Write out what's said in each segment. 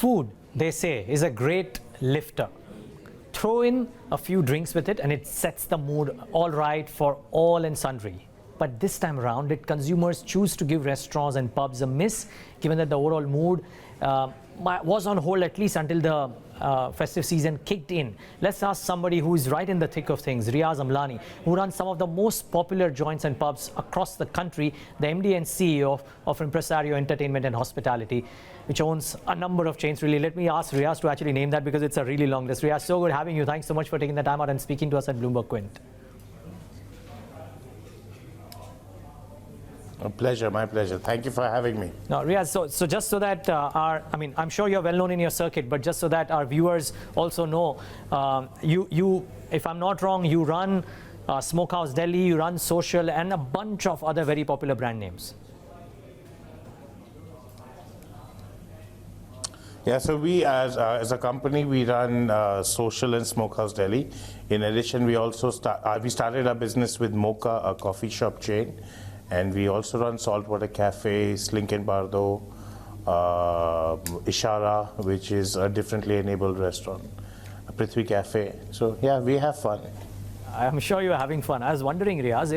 Food, they say, is a great lifter. Throw in a few drinks with it and it sets the mood all right for all and sundry. But this time around, did consumers choose to give restaurants and pubs a miss, given that the overall mood was on hold at least until the festive season kicked in? Let's ask somebody who is right in the thick of things, Riyaaz Amlani, who runs some of the most popular joints and pubs across the country, the MD and CEO of Impresario Entertainment and Hospitality, which owns a number of chains. Really, let me ask Riyaaz to actually name that because it's a really long list. Riyaaz, so good having you. Thanks so much for taking the time out and speaking to us at BloombergQuint. A pleasure, my pleasure. Thank you for having me. Now, Riyaaz, so just so that I'm sure you're well known in your circuit, but just so that our viewers also know, you, if I'm not wrong, you run Smokehouse Delhi, you run Social, and a bunch of other very popular brand names. Yeah, so we as a company, we run Social and Smokehouse Delhi. In addition, we also started our business with Mocha, a coffee shop chain. And we also run Saltwater Cafe, Slink and Bardo, Ishara, which is a differently enabled restaurant, Prithvi Cafe. So yeah, we have fun. I'm sure you're having fun. I was wondering, Riyaaz,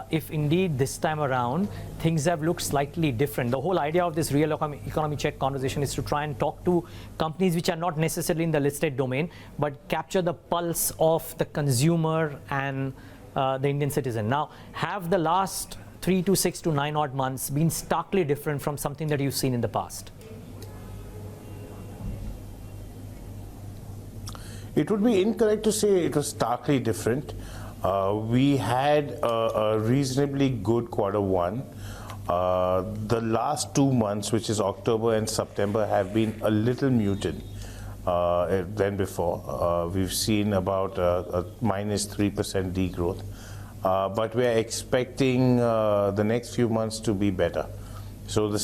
if indeed this time around things have looked slightly different. The whole idea of this real economy check conversation is to try and talk to companies which are not necessarily in the listed domain, but capture the pulse of the consumer and the Indian citizen. Now, have the last 3 to 6 to 9 odd months been starkly different from something that you've seen in the past? It would be incorrect to say it was starkly different. We had a reasonably good Q1. The last 2 months, which is October and September, have been a little muted than before. We've seen about a -3% degrowth. But we're expecting the next few months to be better. So the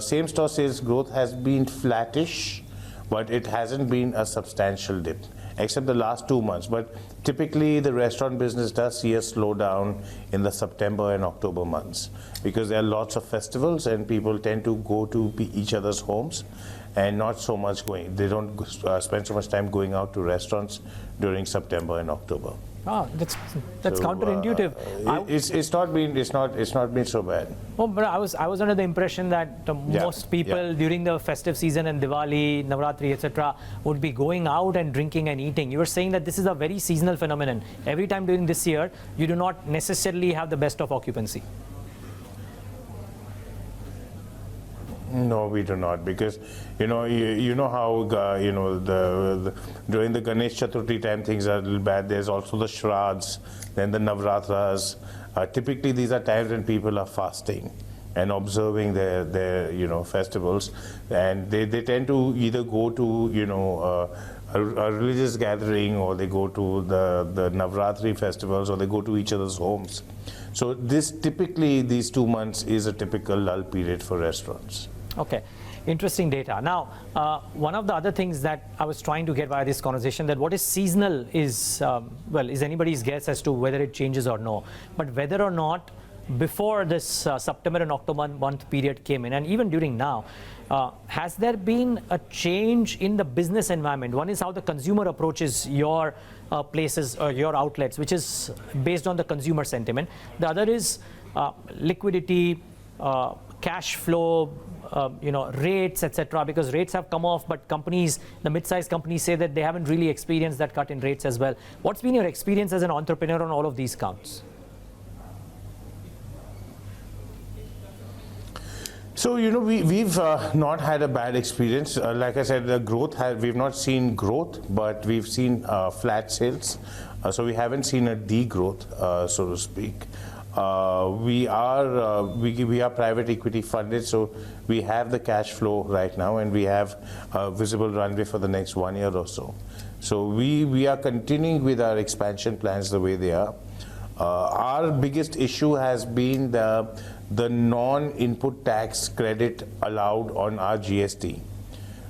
same-store sales growth has been flattish, but it hasn't been a substantial dip, except the last 2 months. But typically, the restaurant business does see a slowdown in the September and October months because there are lots of festivals and people tend to go to each other's homes and not so much going. They don't spend so much time going out to restaurants during September and October. Oh, that's so, counterintuitive. It's not been so bad. Oh, but I was under the impression that most people during the festive season and Diwali, Navratri, etc., would be going out and drinking and eating. You were saying that this is a very seasonal phenomenon. Every time during this year, you do not necessarily have the best of occupancy. No, we do not, because you know how during the Ganesh Chaturthi time things are a little bad. There's also the Shraddhs, then the Navratras. Typically, these are times when people are fasting and observing their festivals, and they tend to either go to a religious gathering, or they go to the Navratri festivals, or they go to each other's homes. So typically these 2 months is a typical lull period for restaurants. Okay, interesting data. Now, one of the other things that I was trying to get via this conversation, that what is seasonal is, is anybody's guess as to whether it changes or no. But whether or not before this September and October month period came in, and even during now, has there been a change in the business environment? One is how the consumer approaches your places or your outlets, which is based on the consumer sentiment. The other is liquidity, cash flow, rates, etc. Because rates have come off, but companies, the mid-sized companies, say that they haven't really experienced that cut in rates as well. What's been your experience as an entrepreneur on all of these counts? So we've not had a bad experience. Like I said, the growth we've not seen growth, but we've seen flat sales. So we haven't seen a degrowth, so to speak. We are private equity funded, so we have the cash flow right now, and we have a visible runway for the next 1 year or so. So we are continuing with our expansion plans the way they are. Our biggest issue has been the non-input tax credit allowed on our GST,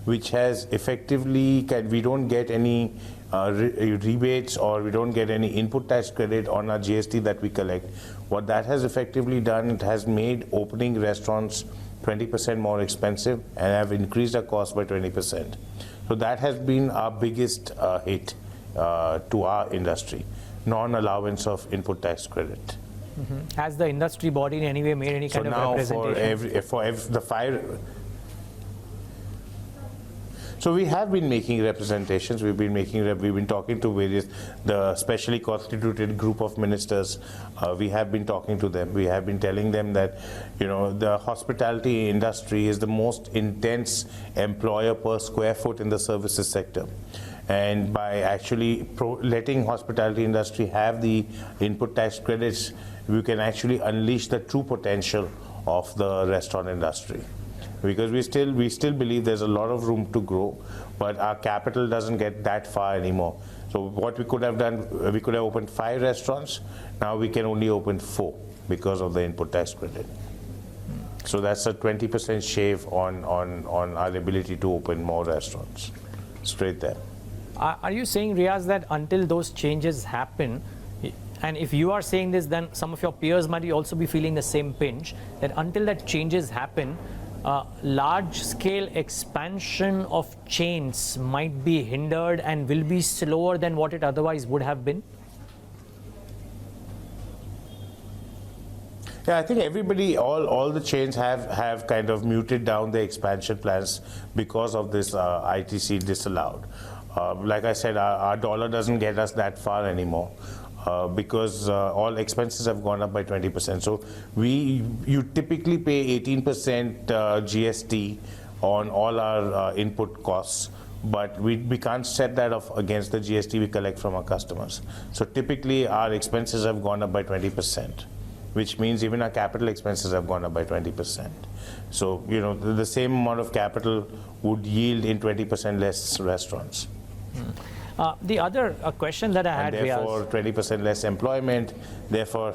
which has effectively, we don't get any rebates, or we don't get any input tax credit on our GST that we collect. What that has effectively done, it has made opening restaurants 20% more expensive and have increased our cost by 20%. So that has been our biggest hit to our industry, non-allowance of input tax credit. Has the industry body in any way made any kind of representation? For the fire. So we have been making representations. We've been talking to the specially constituted group of ministers. We have been talking to them. We have been telling them that, the hospitality industry is the most intense employer per square foot in the services sector. And by actually letting hospitality industry have the input tax credits, we can actually unleash the true potential of the restaurant industry. Because we still believe there's a lot of room to grow, but our capital doesn't get that far anymore. So what we could have done, we could have opened 5 restaurants. Now we can only open 4 because of the input tax credit. So that's a 20% shave on our ability to open more restaurants. Straight there. Are you saying, Riyaaz, that until those changes happen, and if you are saying this, then some of your peers might also be feeling the same pinch, that until that changes happen, large-scale expansion of chains might be hindered and will be slower than what it otherwise would have been? Yeah, I think everybody, all the chains have kind of muted down their expansion plans because of this ITC disallowed. Like I said, our dollar doesn't get us that far anymore. Because all expenses have gone up by 20%. So you typically pay 18% GST on all our input costs, but we can't set that off against the GST we collect from our customers. So typically our expenses have gone up by 20%, which means even our capital expenses have gone up by 20%. So, the same amount of capital would yield in 20% less restaurants. The other question that I had, therefore, 20% less employment, therefore...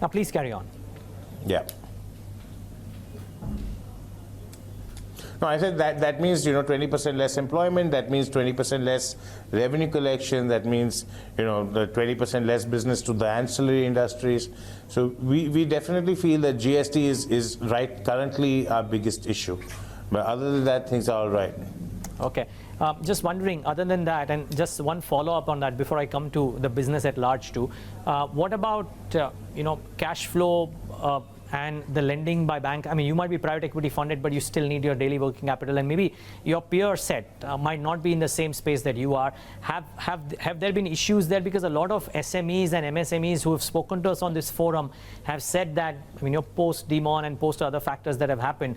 Now, please carry on. Yeah. No, I said that means, 20% less employment, that means 20% less revenue collection, that means, the 20% less business to the ancillary industries. So we definitely feel that GST is right currently our biggest issue. But other than that, things are all right. Okay. Just wondering, other than that, and just one follow-up on that before I come to the business at large too, what about, cash flow and the lending by bank? I mean, you might be private equity funded, but you still need your daily working capital, and maybe your peer set might not be in the same space that you are. Have there been issues there? Because a lot of SMEs and MSMEs who have spoken to us on this forum have said that, post-demon and post other factors that have happened,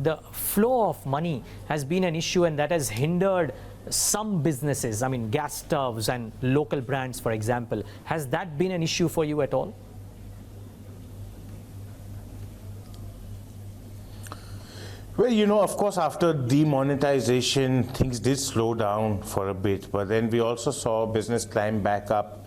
the flow of money has been an issue, and that has hindered some businesses. I mean, gas stoves and local brands, for example. Has that been an issue for you at all? Well, of course, after demonetization, things did slow down for a bit, but then we also saw business climb back up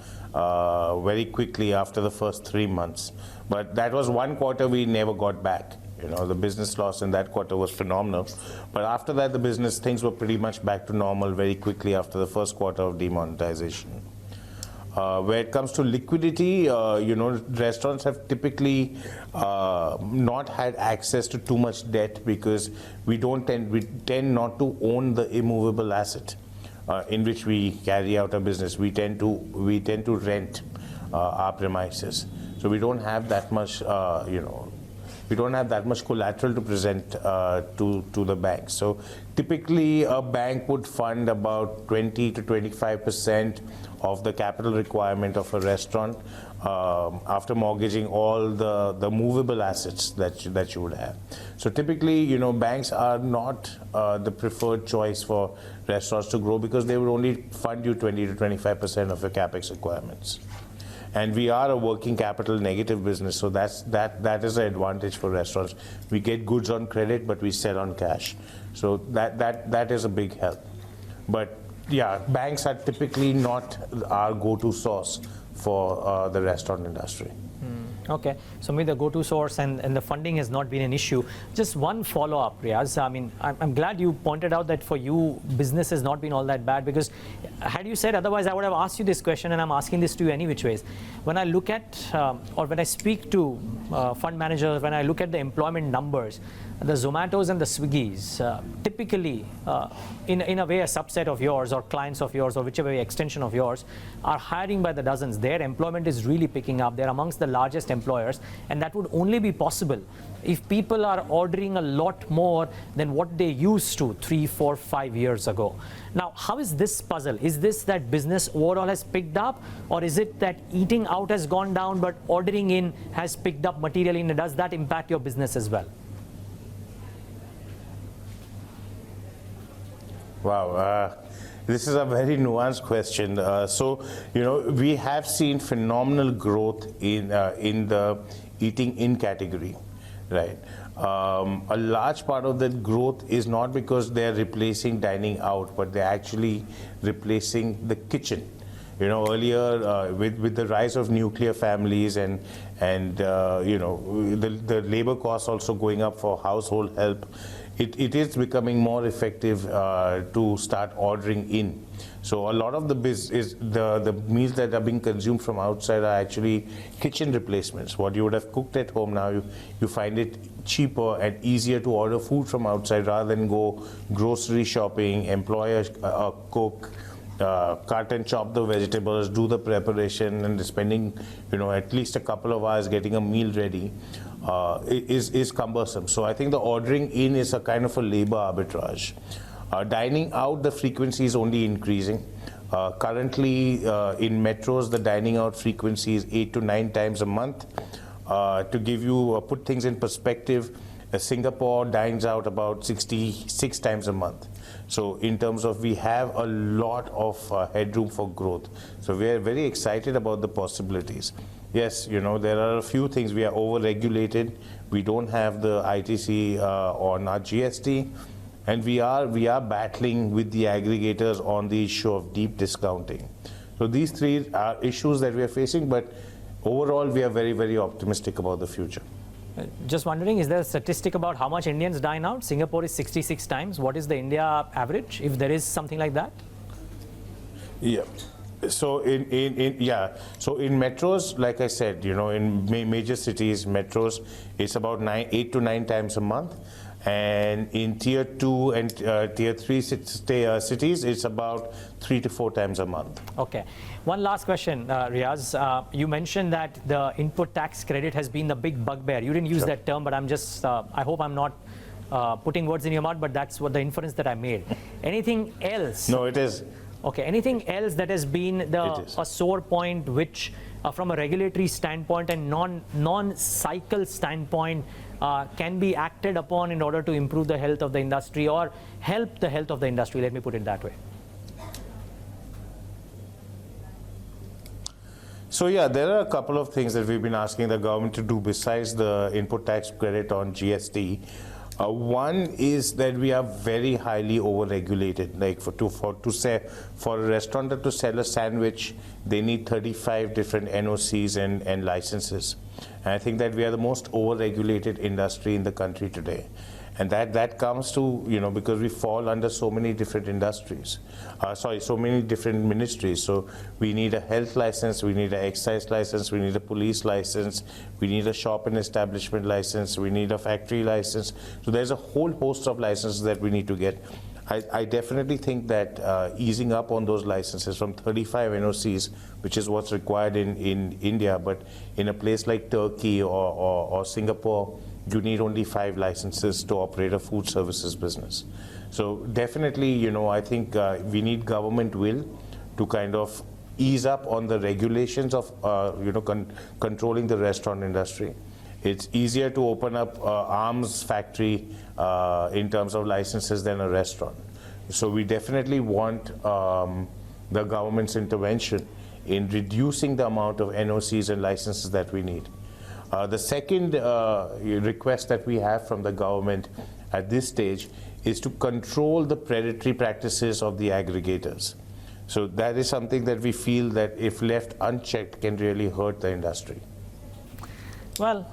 very quickly after the first 3 months. But that was one quarter we never got back. The business loss in that quarter was phenomenal. But after that, things were pretty much back to normal very quickly after the first quarter of demonetization. Where it comes to liquidity, restaurants have typically not had access to too much debt because we tend not to own the immovable asset in which we carry out our business. We tend to rent our premises, so we don't have that much we don't have that much collateral to present to the bank. So typically a bank would fund about 20 to 25% of the capital requirement of a restaurant after mortgaging all the movable assets that you would have. So typically, banks are not the preferred choice for restaurants to grow because they would only fund you 20 to 25% of your capex requirements. And we are a working capital negative business, so that is an advantage for restaurants. We get goods on credit, but we sell on cash. So that is a big help. But yeah, banks are typically not our go-to source for the restaurant industry. Okay, so maybe the go-to source and the funding has not been an issue. Just one follow-up, Riyaaz. I mean, I'm glad you pointed out that for you, business has not been all that bad, because had you said otherwise, I would have asked you this question, and I'm asking this to you any which ways. When I look at, or when I speak to fund managers, when I look at the employment numbers, the Zomatos and the Swiggis, typically, in a way, a subset of yours or clients of yours or whichever way extension of yours, are hiring by the dozens. Their employment is really picking up. They're amongst the largest employers, and that would only be possible if people are ordering a lot more than what they used to 3, 4, 5 years ago. Now, how is this puzzle? Is this that business overall has picked up, or is it that eating out has gone down but ordering in has picked up materially, and does that impact your business as well? Wow, this is a very nuanced question. So, we have seen phenomenal growth in the eating in category, right? A large part of that growth is not because they're replacing dining out, but they're actually replacing the kitchen. Earlier with the rise of nuclear families and the labor costs also going up for household help, it is becoming more effective to start ordering in. So a lot of the meals that are being consumed from outside are actually kitchen replacements. What you would have cooked at home, now you find it cheaper and easier to order food from outside rather than go grocery shopping, employ a cook, cut and chop the vegetables, do the preparation, and spending at least a couple of hours getting a meal ready is cumbersome. So I think the ordering in is a kind of a labor arbitrage. Dining out, the frequency is only increasing. Currently in metros, the dining out frequency is 8 to 9 times a month. To give you put things in perspective, Singapore dines out about 66 times a month. So in terms of, we have a lot of headroom for growth. So we are very excited about the possibilities. Yes, there are a few things. We are over-regulated. We don't have the ITC on our GST. And we are battling with the aggregators on the issue of deep discounting. So these three are issues that we are facing, but overall we are very, very optimistic about the future. Just wondering, is there a statistic about how much Indians dine out? Singapore is 66 times. What is the India average, if there is something like that? Yeah. So in metros, like I said, in major cities, metros, it's about 8 to 9 times a month. And in tier 2 and tier 3 cities, it's about 3 to 4 times a month. Okay. One last question, Riyaaz. You mentioned that the input tax credit has been the big bugbear. You didn't use that term, but I'm just, I hope I'm not putting words in your mouth, but that's what the inference that I made. Anything else? No, it is. Okay. Anything else that has been a sore point, which from a regulatory standpoint and non-cycle standpoint, can be acted upon in order to improve the health of the industry or help the health of the industry? Let me put it that way. So yeah, there are a couple of things that we've been asking the government to do besides the input tax credit on GST. One is that we are very highly over-regulated. Like for a restaurateur to sell a sandwich, they need 35 different NOCs and licenses. And I think that we are the most over-regulated industry in the country today. And that comes to, because we fall under so many different industries. So many different ministries. So we need a health license, we need an excise license, we need a police license, we need a shop and establishment license, we need a factory license. So there's a whole host of licenses that we need to get. I definitely think that easing up on those licenses from 35 NOCs, which is what's required in India, but in a place like Turkey or Singapore, you need only 5 licenses to operate a food services business. So definitely, I think we need government will to kind of ease up on the regulations of, controlling the restaurant industry. It's easier to open up arms factory in terms of licenses than a restaurant. So we definitely want the government's intervention in reducing the amount of NOCs and licenses that we need. The second request that we have from the government at this stage is to control the predatory practices of the aggregators. So that is something that we feel that if left unchecked can really hurt the industry. Well,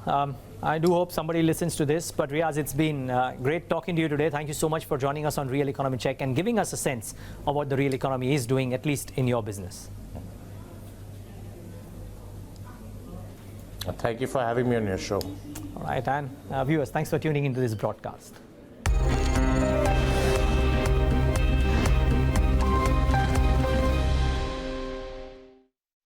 I do hope somebody listens to this, but Riyaaz, it's been great talking to you today. Thank you so much for joining us on Real Economy Check and giving us a sense of what the real economy is doing, at least in your business. Thank you for having me on your show. All right, and viewers, thanks for tuning into this broadcast.